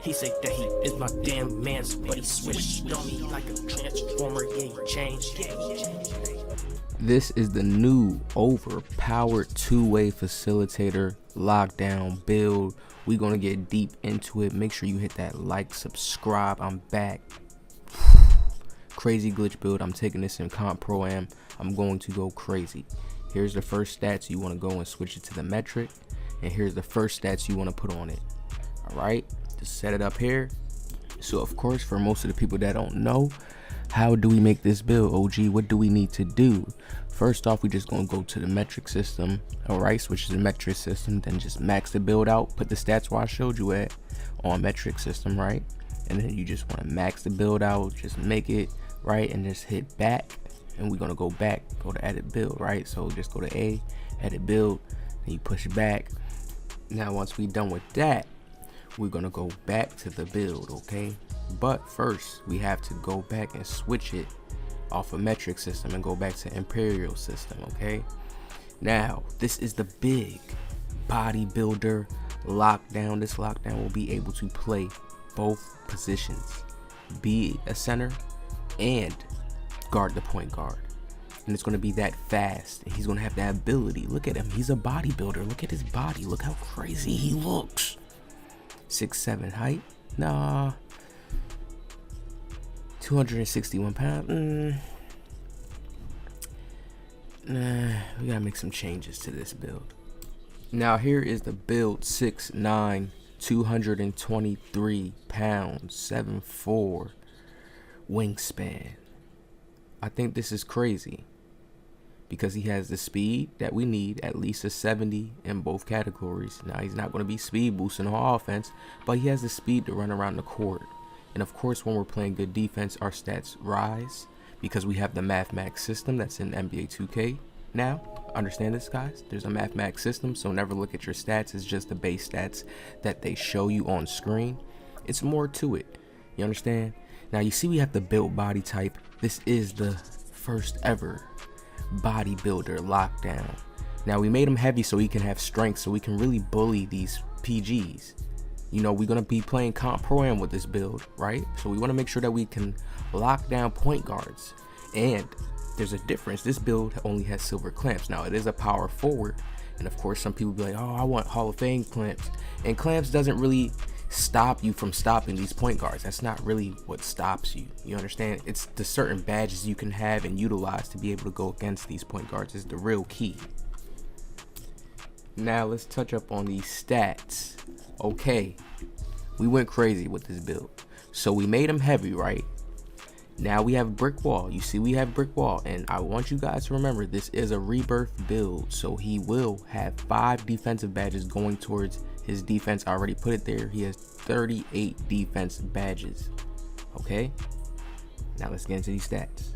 He said that he is my damn man's, but he switched on me like a transformer. Yeah, he changed. This is the new overpowered two-way facilitator lockdown build. We're gonna get deep into it. Make sure you hit that like, subscribe. I'm back. Crazy glitch build. I'm taking this in comp pro am. I'm going to go crazy. Here's the first stats. You want to go and switch it to the metric, and here's the first stats you want to put on it. All right, just set it up here. So of course, for most of the people that don't know, how do we make this build, OG? What do we need to do? First off, we just gonna go to the metric system. All right, switch to the metric system, then just max the build out. Put the stats where I showed you at on metric system, right? And then you just want to max the build out, just make it right, and just hit back. And we're gonna go back, go to edit build, right? So just go to A, edit build, and you push back. Now once we done with that, we're gonna go back to the build, okay? But first we have to go back and switch it off a metric system and go back to imperial system, okay? Now this is the big bodybuilder lockdown. This lockdown will be able to play both positions, be a center and guard the point guard, and it's going to be that fast. He's going to have that ability. Look at him, he's a bodybuilder. Look at his body, look how crazy he looks. 6'7" height, nah. 261 pounds, nah. We gotta make some changes to this build. Now here is the build. 6'9", 223 pounds, 7'4" wingspan. I think this is crazy because he has the speed that we need, at least a 70 in both categories. Now he's not going to be speed boosting on offense, but he has the speed to run around the court. And of course, when we're playing good defense, our stats rise because we have the mathematics system that's in NBA 2K. Now, understand this, guys. There's a mathematics system, so never look at your stats as just the base stats that they show you on screen. It's more to it. You understand? Now you see we have the build body type. This is the first ever bodybuilder lockdown. Now we made him heavy so he can have strength, so we can really bully these PGs. You know, we're gonna be playing comp pro am with this build, right? So we want to make sure that we can lock down point guards. And there's a difference. This build only has silver clamps. Now it is a power forward, and of course some people be like, oh, I want Hall of Fame clamps. And clamps doesn't really stop you from stopping these point guards. That's not really what stops you. You understand? It's the certain badges you can have and utilize to be able to go against these point guards is the real key. Now let's touch up on these stats. Okay, we went crazy with this build. So we made him heavy, right? Now we have brick wall. You see we have brick wall, and I want you guys to remember this is a rebirth build, so he will have 5 defensive badges going towards his defense. I already put it there. He has 38 defense badges. Okay, now let's get into these stats.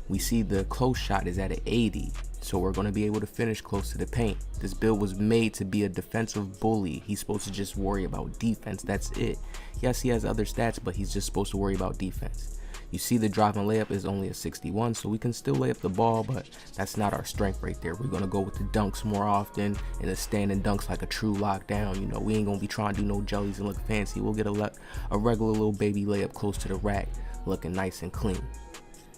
We see the close shot is at an 80, so we're going to be able to finish close to the paint. This build was made to be a defensive bully. He's supposed to just worry about defense. That's it. Yes, he has other stats, but he's just supposed to worry about defense. You see the driving layup is only a 61, so we can still lay up the ball, but that's not our strength right there. We're going to go with the dunks more often and the standing dunks like a true lockdown. You know, we ain't going to be trying to do no jellies and look fancy. We'll get a regular little baby layup close to the rack, looking nice and clean.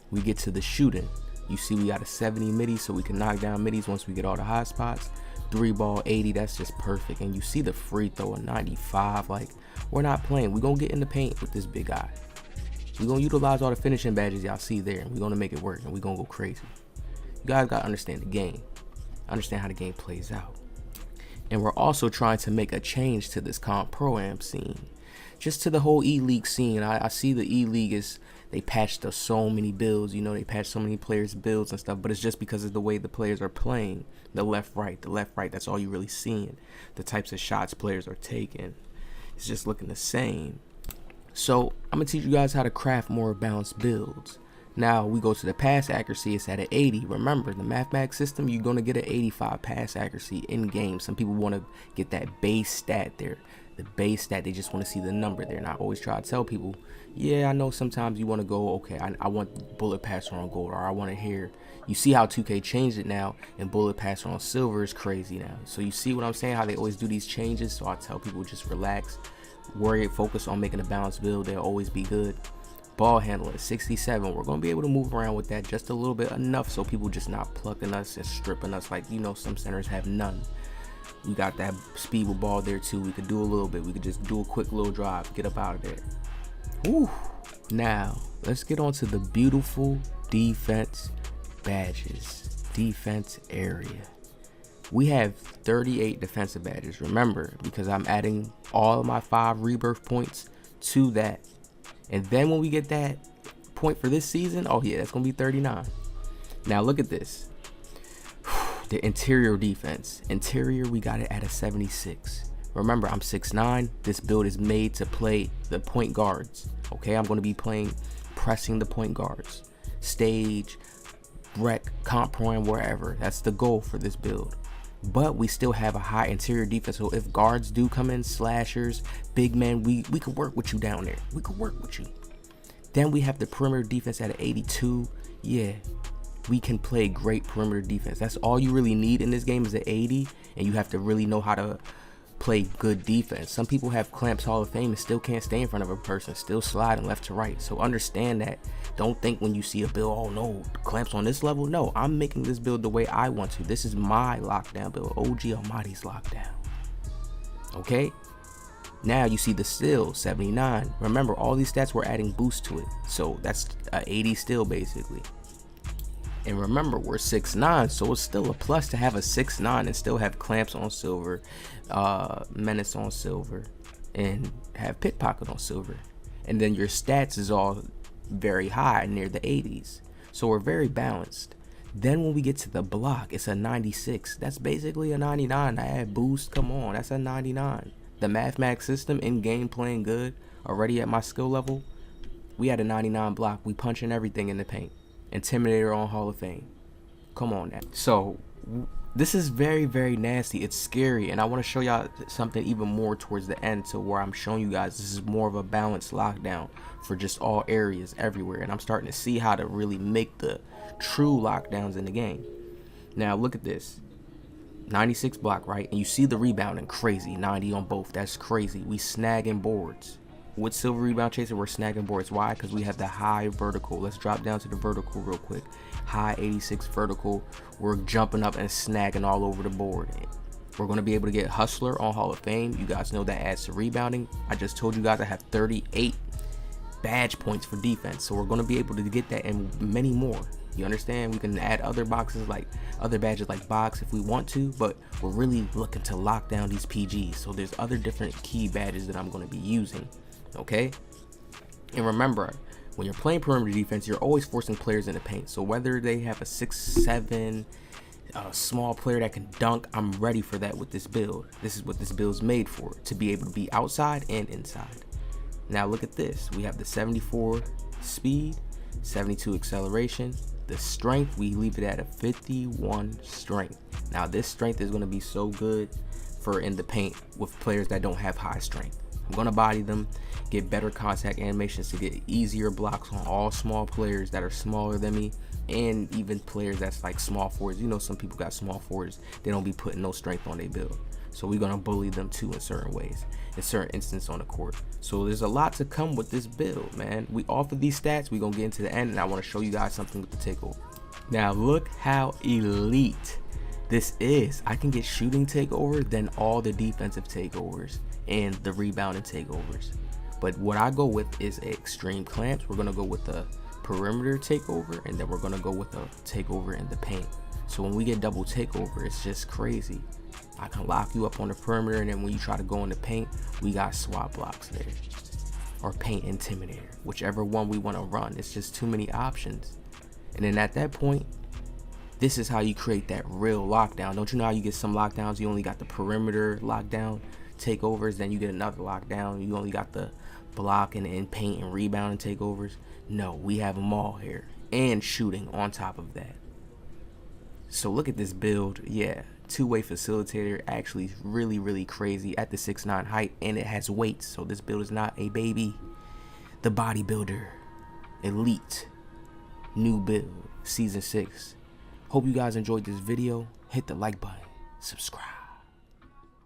We get to the shooting. You see we got a 70 midi, so we can knock down middies once we get all the hot spots. 3-ball 80, that's just perfect. And you see the free throw a 95. Like, we're not playing. We're going to get in the paint with this big guy. We're going to utilize all the finishing badges y'all see there, and we're going to make it work, and we're going to go crazy. You guys got to understand the game. Understand how the game plays out. And we're also trying to make a change to this comp pro-am scene. Just to the whole E-League scene. I see the E-League is, they patched up so many builds. You know, they patched so many players' builds and stuff, but it's just because of the way the players are playing. The left, right, that's all you're really seeing. The types of shots players are taking. It's just looking the same. So I'm gonna teach you guys how to craft more balanced builds. Now we go to the pass accuracy. It's at an 80. Remember, the mathematics system, you're gonna get an 85 pass accuracy in game. Some people want to get that base stat there. The base stat, they just want to see the number there. And I always try to tell people, yeah, I know sometimes you want to go, okay, I want bullet passer on gold, or I want to hear. You see how 2K changed it now, and bullet passer on silver is crazy now. So you see what I'm saying, how they always do these changes. So I tell people just relax. focus on making a balanced build. They'll always be good. Ball handler 67. We're going to be able to move around with that just a little bit, enough so people just not plucking us and stripping us like, you know, some centers have none. We got that speed with ball there too. We could do a little bit. We could just do a quick little drive, get up out of there. Woo. Now let's get on to the beautiful defense badges. Defense area. We have 38 defensive badges. Remember, because I'm adding all of my 5 rebirth points to that. And then when we get that point for this season, oh yeah, that's gonna be 39. Now look at this. The interior defense. Interior, we got it at a 76. Remember, I'm 6'9". This build is made to play the point guards. Okay, I'm gonna be pressing the point guards. Stage, rec, comp pro, and wherever. That's the goal for this build. But we still have a high interior defense, so if guards do come in, slashers, big men, we could work with you down there. We could work with you. Then we have the perimeter defense at an 82. Yeah, we can play great perimeter defense. That's all you really need in this game is an 80, and you have to really know how to play good defense. Some people have clamps Hall of Fame and still can't stay in front of a person, still sliding left to right. So understand that. Don't think when you see a build, oh no, clamps on this level. No, I'm making this build the way I want to. This is my lockdown build, OG Almighty's lockdown. Okay, now you see the still 79. Remember, all these stats we're adding boost to it, so that's a 80 still basically. And remember, we're 6'9", so it's still a plus to have a 6'9" and still have clamps on silver, menace on silver, and have pickpocket on silver. And then your stats is all very high, near the 80s. So we're very balanced. Then when we get to the block, it's a 96. That's basically a 99. I add boost, come on, that's a 99. The mathematics system in game playing good, already at my skill level, we had a 99 block. We punching everything in the paint. Intimidator on Hall of Fame. Come on now. So this is very, very nasty. It's scary, and I want to show y'all something even more towards the end, to where I'm showing you guys this is more of a balanced lockdown for just all areas everywhere, and I'm starting to see how to really make the true lockdowns in the game. Now look at this. 96 block, right? And you see the rebounding, crazy. 90 on both. That's crazy. We snagging boards. With silver rebound chaser, we're snagging boards. Why? Because we have the high vertical. Let's drop down to the vertical real quick. High 86 vertical. We're jumping up and snagging all over the board. We're going to be able to get hustler on Hall of Fame. You guys know that adds to rebounding. I just told you guys I have 38 badge points for defense, so we're going to be able to get that and many more. You understand? We can add other boxes, like other badges like box if we want to, but we're really looking to lock down these PGs. So there's other different key badges that I'm going to be using. Okay, and remember, when you're playing perimeter defense, you're always forcing players in the paint. So whether they have a 6'7", small player that can dunk, I'm ready for that with this build. This is what this build's made for, to be able to be outside and inside. Now look at this. We have the 74 speed, 72 acceleration. The strength, we leave it at a 51 strength. Now this strength is going to be so good for in the paint with players that don't have high strength. I'm going to body them, get better contact animations to get easier blocks on all small players that are smaller than me, and even players that's like small forwards. You know, some people got small forwards, they don't be putting no strength on their build. So we're going to bully them too in certain ways, in certain instances on the court. So there's a lot to come with this build, man. We offer these stats, we're going to get into the end, and I want to show you guys something with the takeover. Now look how elite this is. I can get shooting takeover, then all the defensive takeovers and the rebounding takeovers. But what I go with is extreme clamps. We're going to go with the perimeter takeover, and then we're going to go with a takeover in the paint. So when we get double takeover, it's just crazy. I can lock you up on the perimeter, and then when you try to go in the paint, we got swap blocks there, or paint intimidator, whichever one we want to run. It's just too many options. And then at that point, this is how you create that real lockdown. Don't you know how you get some lockdowns, you only got the perimeter lockdown takeovers, then you get another lockdown, you only got the block and paint and rebound and takeovers? No, we have them all here, and shooting on top of that. So look at this build. Yeah, two-way facilitator, actually really crazy at the 6'9" height, and it has weight, so this build is not a baby. The bodybuilder elite new build season 6. Hope you guys enjoyed this video. Hit the like button, subscribe,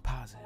pause it.